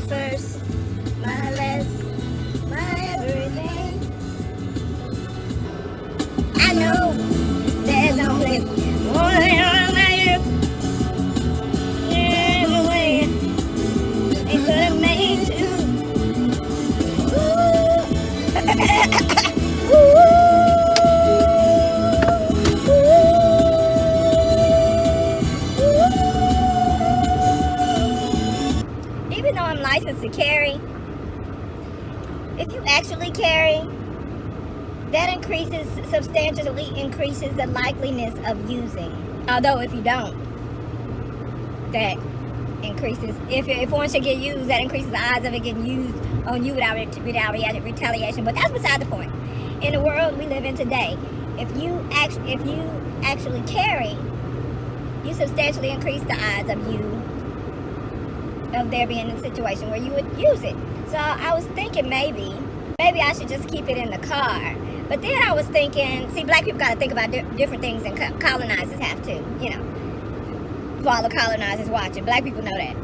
first, my last, my everything. I know there's only one way on my you. Every way it could have made you. Even though I'm licensed to carry, if you actually carry, that substantially increases the likeliness of using. Although if you don't, that increases, if one should get used, that increases the odds of it getting used on you without retaliation. But that's beside the point. In the world we live in today, if you actually carry, you substantially increase the odds of there being a situation where you would use it. So I was thinking maybe I should just keep it in the car. But then I was thinking, see, black people got to think about different things than colonizers have to, you know. For all the colonizers watching, black people know that.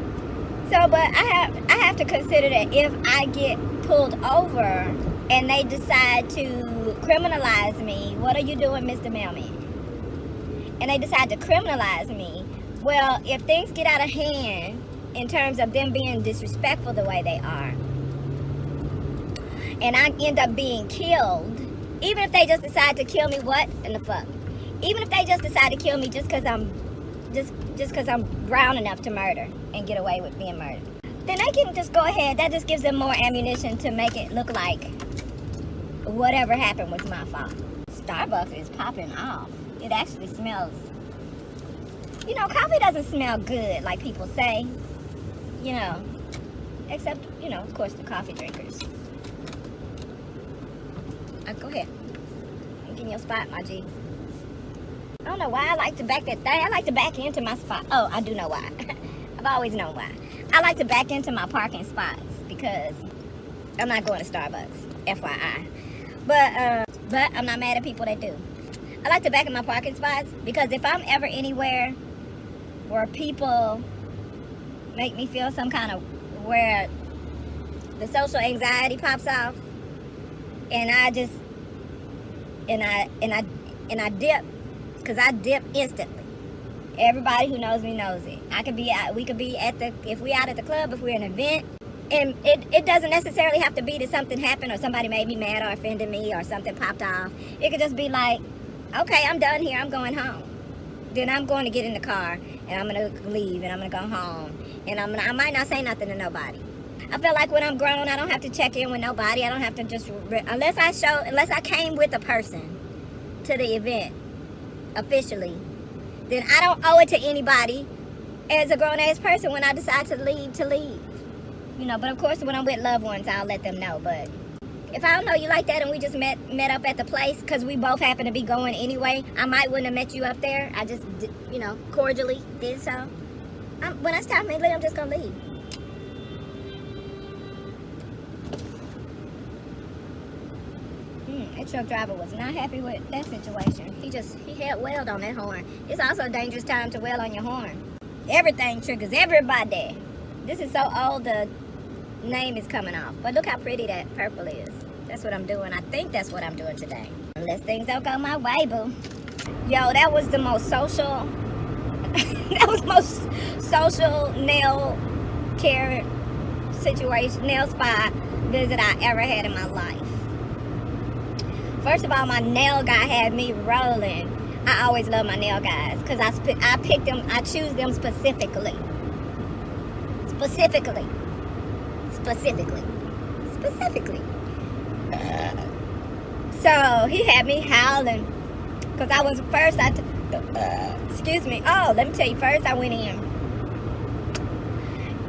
So, but I have to consider that if I get pulled over and they decide to criminalize me, what are you doing, Mr. Mailman? And they decide to criminalize me. Well, if things get out of hand in terms of them being disrespectful the way they are, and I end up being killed, even if they just decide to kill me, what in the fuck? Even if they just decide to kill me just because I'm brown enough to murder and get away with being murdered, then they can just go ahead. That just gives them more ammunition to make it look like whatever happened was my fault. Starbucks is popping off. It actually smells, you know, coffee doesn't smell good like people say, you know, except, you know, of course, the coffee drinkers. Go ahead. Get in your spot, my G. I don't know why I like to back that thing. I like to back into my spot. Oh, I do know why. I've always known why. I like to back into my parking spots because I'm not going to Starbucks, FYI. But I'm not mad at people that do. I like to back in my parking spots because if I'm ever anywhere where people make me feel some kind of, where the social anxiety pops off, and I just and I dip, because I dip instantly. Everybody who knows me knows it. We could be if we out at the club, if we're at an event, and it doesn't necessarily have to be that something happened or somebody made me mad or offended me or something popped off. It could just be like, okay, I'm done here, I'm going home. Then I'm going to get in the car and I'm gonna leave and I'm gonna go home, and I might not say nothing to nobody. I feel like when I'm grown, I don't have to check in with nobody. I don't have to unless I came with a person to the event officially, then I don't owe it to anybody as a grown-ass person when I decide to leave. You know, but of course when I'm with loved ones, I'll let them know. But if I don't know you like that and we just met up at the place because we both happen to be going anyway, I wouldn't have met you up there. I just, you know, cordially did so. When it's time for me to leave, I'm just gonna leave. That truck driver was not happy with that situation. He had wailed on that horn. It's also a dangerous time to wail on your horn. Everything triggers everybody. This is so old, the name is coming off. But look how pretty that purple is. That's what I'm doing. I think that's what I'm doing today. Unless things don't go my way, boo. Yo, that was the most social, nail care situation, nail spa visit I ever had in my life. First of all, my nail guy had me rolling. I always love my nail guys because I pick them, I choose them specifically. So he had me howling because I was first. Excuse me. Oh, let me tell you. First, I went in,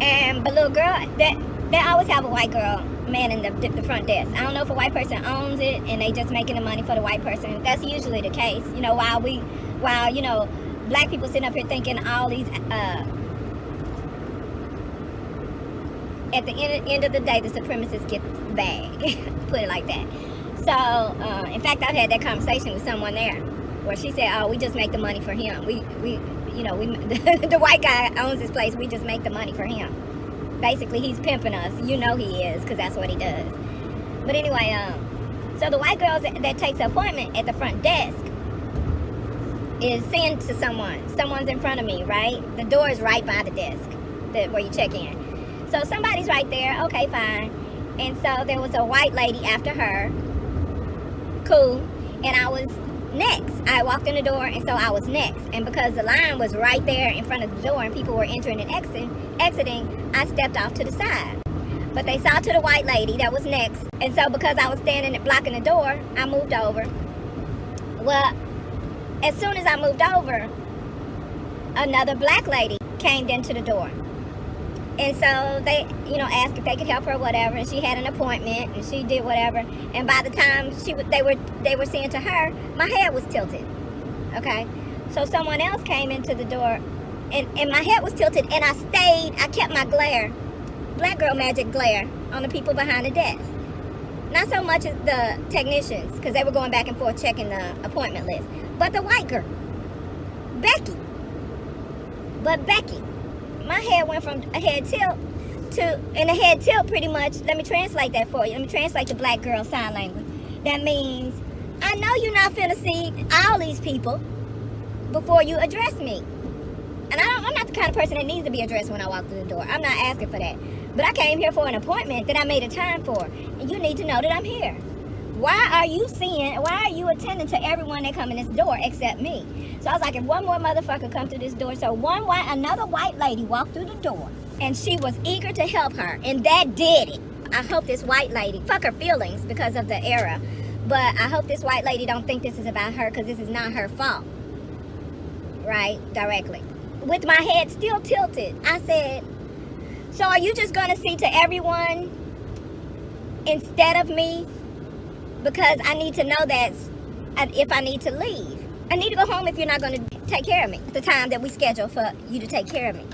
and the little girl they always have a white girl man in the front desk. I don't know if a white person owns it and they just making the money for the white person. That's usually the case. You know, while you know, black people sitting up here thinking all these at the end of the day, the supremacists get the bag. Put it like that. So, in fact, I've had that conversation with someone there where she said, "Oh, we just make the money for him. We the white guy owns this place. We just make the money for him." Basically, he's pimping us. You know he is, because that's what he does. But anyway, so the white girl that takes the appointment at the front desk is saying to someone's in front of me, right? The door is right by the desk where you check in. So somebody's right there, okay, fine. And so there was a white lady after her, cool, and I was next. I walked in the door, and so I was next. And because the line was right there in front of the door and people were entering and exiting, I stepped off to the side. But they saw to the white lady that was next, and so because I was standing and blocking the door, I moved over. Well, as soon as I moved over, another black lady came into the door. And so they, asked if they could help her, whatever. And she had an appointment, and she did whatever. And by the time they were saying to her, my head was tilted. Okay, so someone else came into the door, and my head was tilted, and I kept my glare, black girl magic glare, on the people behind the desk. Not so much as the technicians, because they were going back and forth checking the appointment list, but the white girl, Becky. But Becky, my head went from a head tilt and a head tilt pretty much, let me translate that for you. Let me translate the black girl sign language. That means, I know you're not finna see all these people before you address me. And I'm not the kind of person that needs to be addressed when I walk through the door. I'm not asking for that. But I came here for an appointment that I made a time for. And you need to know that I'm here. Why are you attending to everyone that come in this door except me? So I was like, if one more motherfucker come through this door. So another white lady walked through the door, and she was eager to help her, and that did it. I hope this white lady, fuck her feelings because of the era, but I hope this white lady don't think this is about her, because this is not her fault, right? Directly. With my head still tilted, I said, so are you just gonna see to everyone instead of me? Because I need to know that if I need to leave. I need to go home if you're not going to take care of me. The time that we schedule for you to take care of me.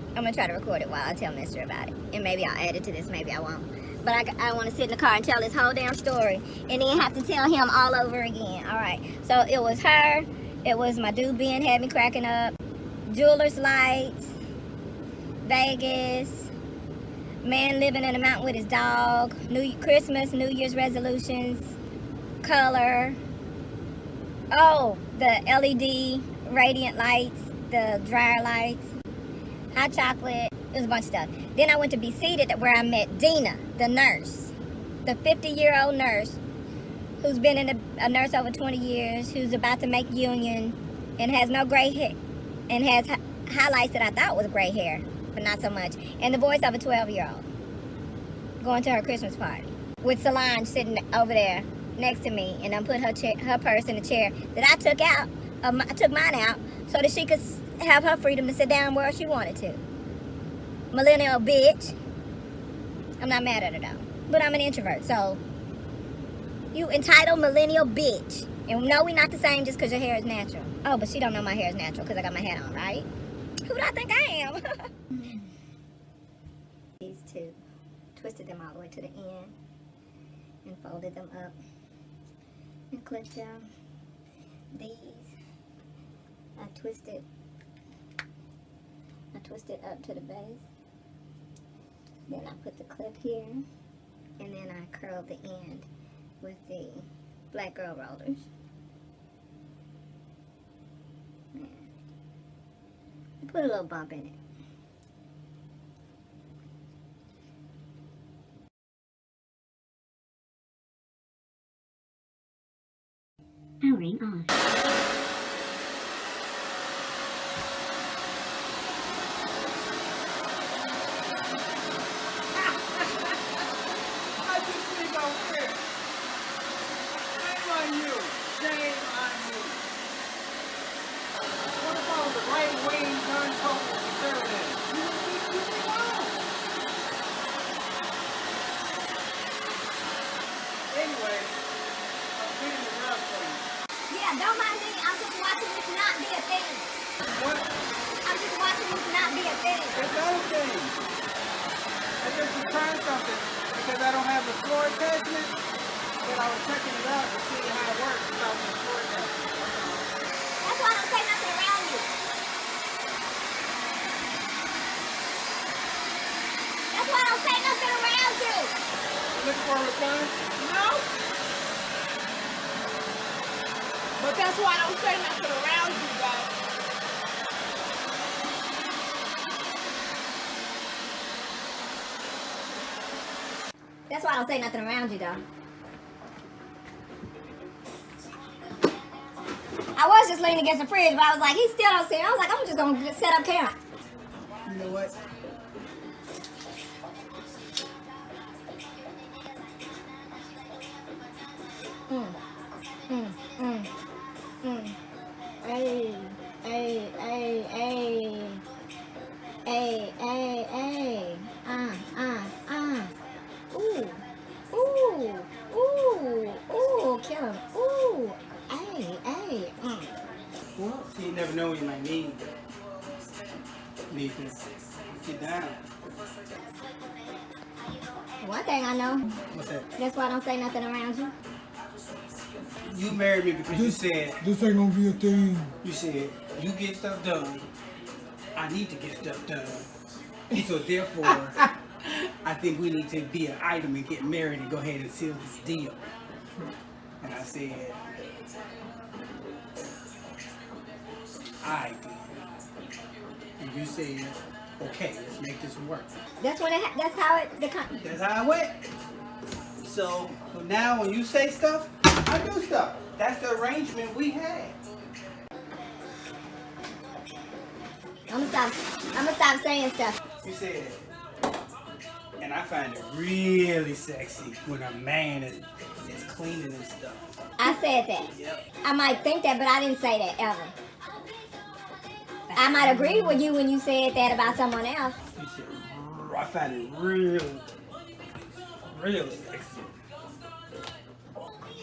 I'm going to try to record it while I tell Mister about it. And maybe I'll add it to this, maybe I won't. But I want to sit in the car and tell this whole damn story. And then have to tell him all over again. Alright, so it was her. It was my dude Ben had me cracking up. Jeweler's Lights. Vegas. Man living in a mountain with his dog. Christmas, New Year's resolutions. Color. Oh, the LED radiant lights. The dryer lights. Hot chocolate. It was a bunch of stuff. Then I went to be seated where I met Dina, the nurse. The 50-year-old nurse who's been a nurse over 20 years, who's about to make union and has no gray hair and has highlights that I thought was gray hair, but not so much. And the voice of a 12-year-old going to her Christmas party with Solange sitting over there next to me, and I put her purse in the chair that I took out. I took mine out so that she could have her freedom to sit down where she wanted to. Millennial bitch. I'm not mad at her though, but I'm an introvert, so you entitled millennial bitch. And no, we not the same just because your hair is natural. Oh, but she don't know my hair is natural because I got my hat on, right? Who do I think I am? These two. Twisted them all the way to the end and folded them up and clipped them. These I twisted up to the base. Then I put the clip here, and then I curled the end with the black girl rollers. Yeah. I put a little bump in it. Powering on. Don't mind me. I'm just watching this not be a thing. What? I'm just watching this not be a thing. It's not a thing. I just was trying something because I don't have the floor attachment, but I was checking it out to see how it works without the floor attachment. That's why I don't say nothing around you. That's why I don't say nothing around you. Looking for a response? No. But that's why I don't say nothing around you, guys. That's why I don't say nothing around you, though. I was just leaning against the fridge, but I was like, he still don't see it. I was like, I'm just gonna set up camera. You know what? Hey, hey, hey, hey. Hey, hey, hey. Ooh, ooh, ooh, ooh, kill him. Ooh, hey, hey. Well, you never know when you might need to sit down. One thing I know, What's that? that's why I don't say nothing around you. You married me because you said This ain't gonna be a thing. you get stuff done. I need to get stuff done. So therefore, I think we need to be an item and get married and go ahead and seal this deal. And I said, I did. And you said, okay, let's make this work. That's when that's how it. That's how it went. So now when you say stuff, I do stuff. That's the arrangement we had. I'm gonna stop saying stuff. You said, and I find it really sexy when a man is cleaning and stuff. I said that. Yep. I might think that, but I didn't say that ever. I might agree with you when you said that about someone else. You said, I find it real sexy.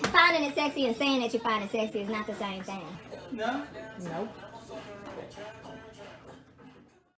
Finding it sexy and saying that you find it sexy is not the same thing. No? Nope.